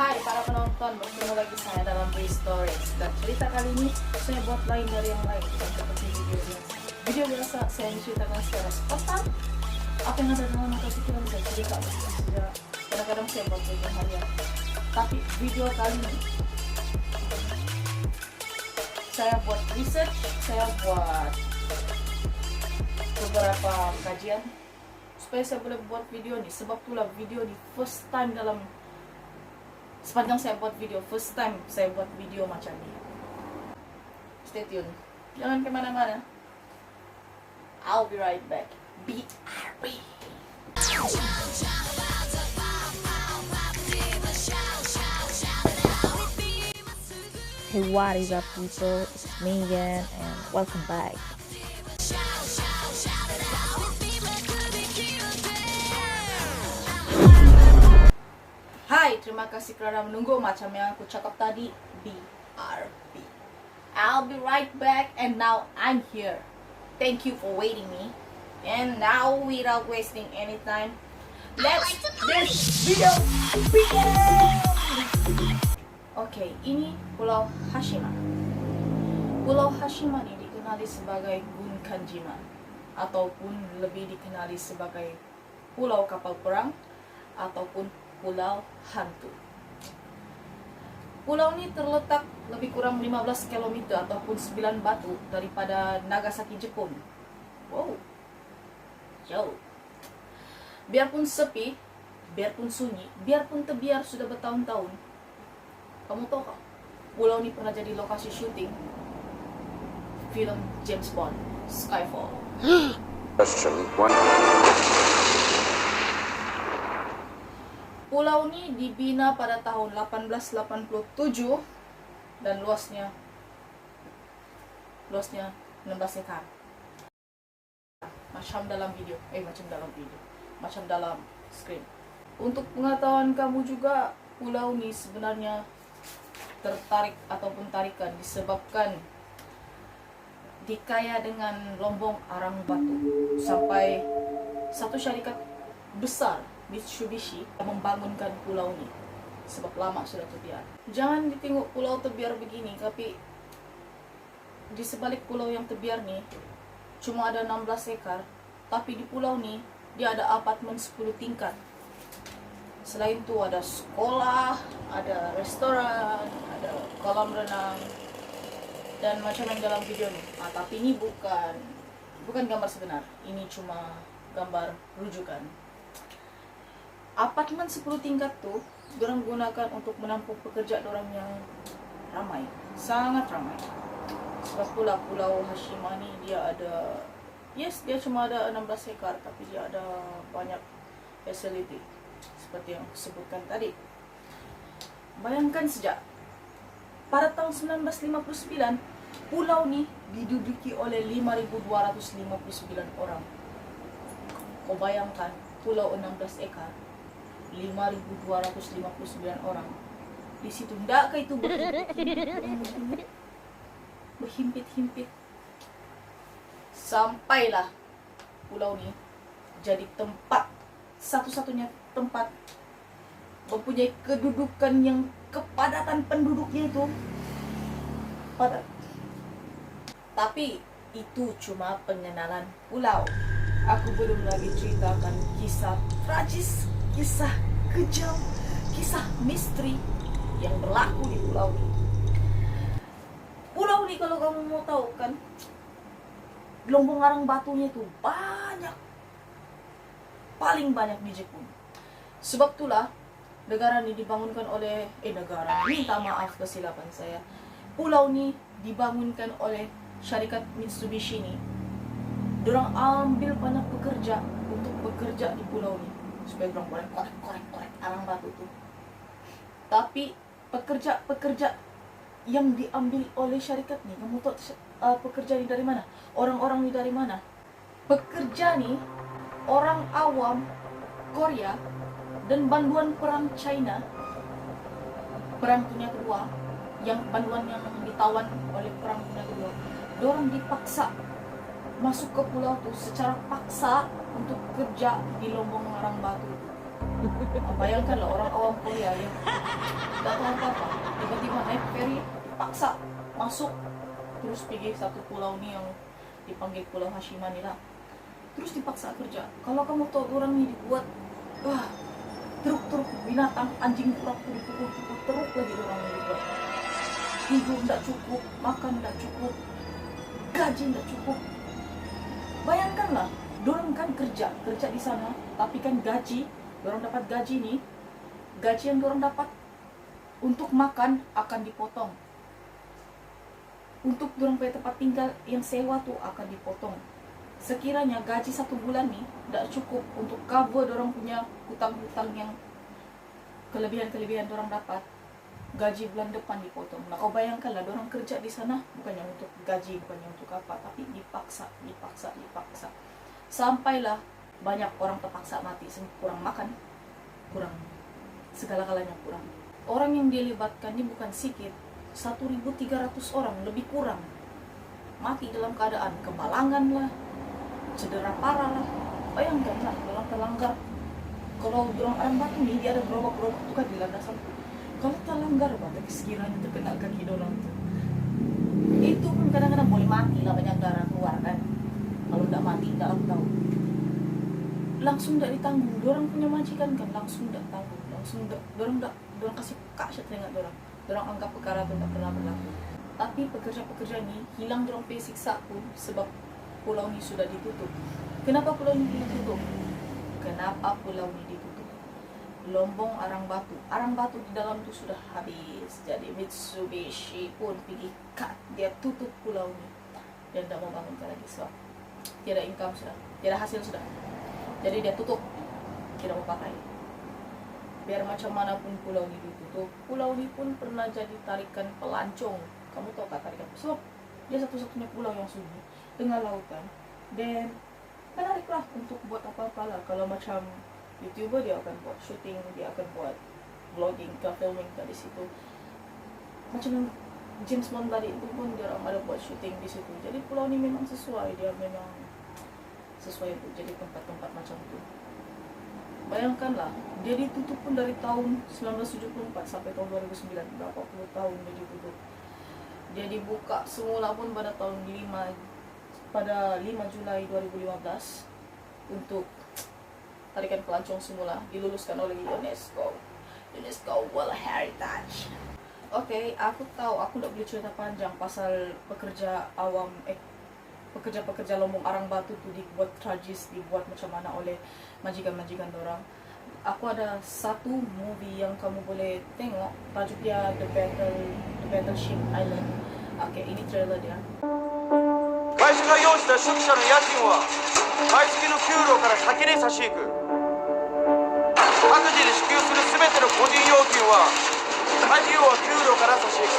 Hai para penonton, bertemu lagi saya dalam Bree Stories. Dan cerita kali ini saya buat lain dari yang lain, bukan seperti video biasa. Saya menceritakan secara spontan apa yang ada dalam mata pikiran saya. Cerita saja. Kadang-kadang saya buat video harian, tapi video kali ini saya buat research, saya buat beberapa kajian supaya saya boleh buat video nih. Sebab itulah video di first time dalam sepanjang saya buat video, first time saya buat video macam ini. Stay tune, jangan kemana-mana. I'll be right back. BRB. Hey, what is up people, it's me again and welcome back. Hai, terima kasih kerana menunggu. Macam yang aku cakap tadi, BRB. I'll be right back and now I'm here. Thank you for waiting me. And now without wasting any time, let's this video begin. Oke, ini Pulau Hashima. Pulau Hashima ini dikenali sebagai Gunkanjima ataupun lebih dikenali sebagai Pulau Kapal Perang ataupun Pulau Hantu. Pulau ini terletak lebih kurang 15 km ataupun 9 batu daripada Nagasaki, Jepun. Wow, jauh. Biarpun sepi, biarpun sunyi, biarpun terbiar sudah bertahun-tahun, kamu tahu kah? Pulau ini pernah jadi lokasi syuting film James Bond, Skyfall. Question 1. Pulau ini dibina pada tahun 1887 dan luasnya 16 hektar. Macam dalam screen. Untuk pengetahuan kamu juga, pulau ini sebenarnya tertarik ataupun tarikan disebabkan dikaya dengan lombong arang batu, sampai satu syarikat besar Mitsubishi membangunkan pulau ini sebab lama sudah terbiar. Jangan ditengok pulau terbiar begini, tapi di sebalik pulau yang terbiar nih cuma ada 16 hektar, tapi di pulau ini dia ada apartemen 10 tingkat. Selain itu ada sekolah, ada restoran, ada kolam renang, dan macam yang dalam video nih. Tapi ini bukan gambar sebenar, ini cuma gambar rujukan. Apartemen 10 tingkat tuh dorang gunakan untuk menampung pekerja dorang yang ramai, sangat ramai. Sebab pula Pulau Hashima ni dia cuma ada 16 hektar, tapi dia ada banyak facility seperti yang sebutkan tadi. Bayangkan sejak pada tahun 1959 pulau ni diduduki oleh 5.259 orang. Kau bayangkan, pulau 16 ekar, 5.259 orang. Di situ ndak itu berhimpit-himpit. Sampailah pulau ini jadi tempat, satu-satunya tempat mempunyai kedudukan yang kepadatan penduduknya itu padat. Tapi itu cuma pengenalan pulau. Aku belum lagi ceritakan kisah tragis, kisah kejam, kisah misteri yang berlaku di pulau ini. Pulau ini kalau kamu mau tahu kan, gelombang arang batunya itu banyak, paling banyak di Jepun. Sebab itulah negara ini dibangunkan oleh minta maaf kesilapan saya. Pulau ini dibangunkan oleh syarikat Mitsubishi ini. Dorang ambil banyak pekerja untuk bekerja di pulau ini supaya dorang boleh korek arang batu itu. Tapi pekerja yang diambil oleh syarikat ni, kamu tahu pekerja ni dari mana? Orang-orang ni dari mana? Pekerja ni orang awam Korea dan banduan perang China, perang dunia kedua, banduan yang ditawan oleh perang dunia kedua. Dorang dipaksa masuk ke pulau tu secara paksa untuk kerja di lombong arang batu. Bayangkanlah orang awam Korea yang nggak tahu apa-apa, tiba-tiba naik ferry, dipaksa masuk, terus pergi satu pulau nih yang dipanggil Pulau Hashima nih lah, terus dipaksa kerja. Kalau kamu tahu orang nih dibuat, wah, truk binatang, anjing truk dipukul terus lagi orang ini dibuat. Tidur tidak cukup, makan tidak cukup, gaji tidak cukup. Bayangkanlah, dorang kan kerja di sana, tapi kan gaji, dorang dapat gaji nih, gaji yang dorang dapat untuk makan akan dipotong. Untuk dorang punya tempat tinggal yang sewa tuh akan dipotong. Sekiranya gaji 1 bulan nih tidak cukup untuk cover dorang punya hutang-hutang yang kelebihan dorang dapat, gaji bulan depan dipotong. Nah, kau bayangkanlah dorang kerja di sana bukannya untuk gaji, bukannya untuk apa, tapi dipaksa. Sampailah banyak orang terpaksa mati, kurang makan, kurang segala-galanya kurang. Orang yang dilibatkan ini bukan sedikit, 1.300 orang lebih kurang mati dalam keadaan kemalangan lah, cedera parah lah. Bayangkanlah orang terlanggar. Kalau orang batu nih, dia ada gerobak-gerobak tuh kan di landasan. Kalau terlanggar banget, sekiranya terkena kaki dorang tuh, itu pun kadang-kadang boleh mati lah, banyak darah keluar kan. Kalau tidak mati, tidak aku tahu. Langsung tidak ditanggung, dorang punya majikan kan, langsung tidak tanggung, langsung tidak, dorang kasih kasyat teringat dorang anggap perkara itu tidak pernah berlaku. Tapi pekerja-pekerja ini hilang dorang punya siksa pun sebab pulau ini sudah ditutup. Kenapa pulau ini ditutup? Lombong Arang Batu di dalam itu sudah habis. Jadi Mitsubishi pun pergi cut, dia tutup pulau ini dan tidak mau bangunkan lagi, so tiada income sudah, tiada hasil sudah. Jadi dia tutup, tidak mau pakai. Biar macam mana pun pulau ini ditutup, pulau ini pun pernah jadi tarikan pelancong. Kamu tahu tak tarikan? So dia satu-satunya pulau yang sunyi tengah lautan, dan menariklah untuk buat apa-apa lah. Kalau macam YouTuber, dia akan buat syuting, dia akan buat vlogging ke filming ke di situ. Macam James Bond tadi itu pun dia orang ada buat syuting di situ. Jadi pulau ini memang sesuai, dia memang sesuai untuk jadi tempat-tempat macam itu. Bayangkanlah, dia ditutup pun dari tahun 1974 sampai tahun 2009, berapa puluh tahun dia ditutup. Dia dibuka semula pun pada tahun 5 Julai 2015 untuk tarikan pelancong semula, diluluskan oleh UNESCO World Heritage. Oke, aku tahu aku tidak boleh cerita panjang pasal pekerja Lombong Arang Batu tuh dibuat tragis, dibuat macam mana oleh majikan-majikan dorang. Aku ada satu movie yang kamu boleh tengok, tajuk dia The Battleship Island. Oke, ini trailer dia. 外資が要した宿舎の家賃は毎月の給料から先に差し引く。各自に支給する全ての個人料金は家事用は給料から差し引く。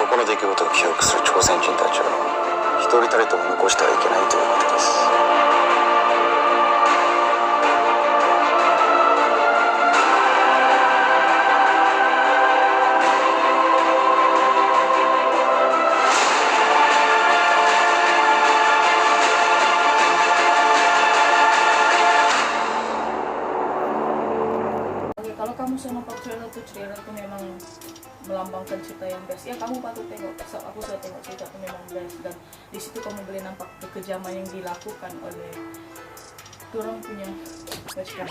この出来事を記憶する朝鮮人たちを一人たりとも残してはいけないということです。Oke, kalau kamu sudah nonton trailer tuh memang melambangkan cerita yang best. Ya, kamu patut tengok. Aku sudah tengok cerita itu memang best, dan di situ kamu boleh nampak kekejaman yang dilakukan oleh orang punya majikan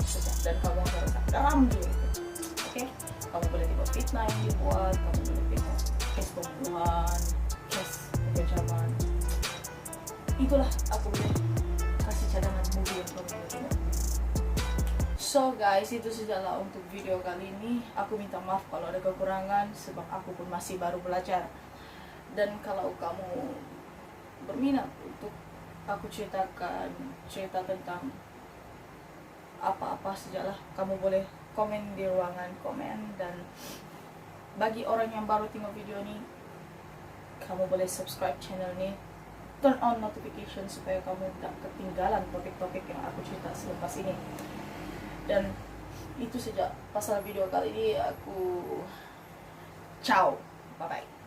pekerja, dan kamu harus dalam juga itu. Oke, kamu boleh tengok fitnah yang dibuat, kamu boleh tengok case pembunuhan, case kekejaman. Itulah aku boleh kasih cadangan movie yang kamu boleh tengok. So guys, itu sajalah untuk video kali ini. Aku minta maaf kalau ada kekurangan sebab aku pun masih baru belajar. Dan kalau kamu berminat untuk aku ceritakan cerita tentang apa-apa sajalah, kamu boleh komen di ruangan komen. Dan bagi orang yang baru tengok video ini, kamu boleh subscribe channel ini, turn on notification supaya kamu tidak ketinggalan topik-topik yang aku cerita selepas ini. Dan itu saja pasal video kali ini. Aku ciao, bye bye.